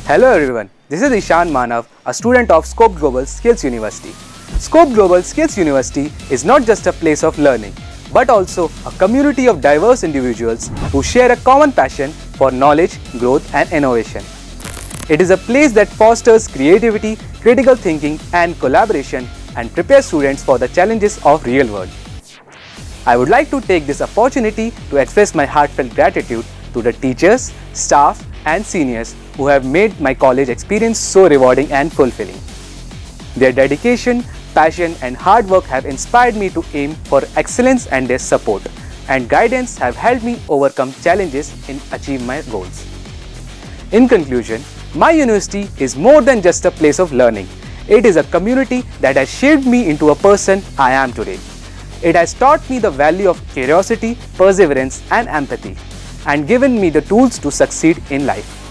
Hello everyone, this is Ishan Manav, a student of Scope Global Skills University. Scope Global Skills University is not just a place of learning, but also a community of diverse individuals who share a common passion for knowledge, growth and innovation. It is a place that fosters creativity, critical thinking and collaboration and prepares students for the challenges of real world. I would like to take this opportunity to express my heartfelt gratitude to the teachers, staff and seniors who have made my college experience so rewarding and fulfilling. Their dedication, passion and hard work have inspired me to aim for excellence, and their support and guidance have helped me overcome challenges and achieve my goals. In conclusion, my university is more than just a place of learning. It is a community that has shaped me into a person I am today. It has taught me the value of curiosity, perseverance and empathy, and given me the tools to succeed in life.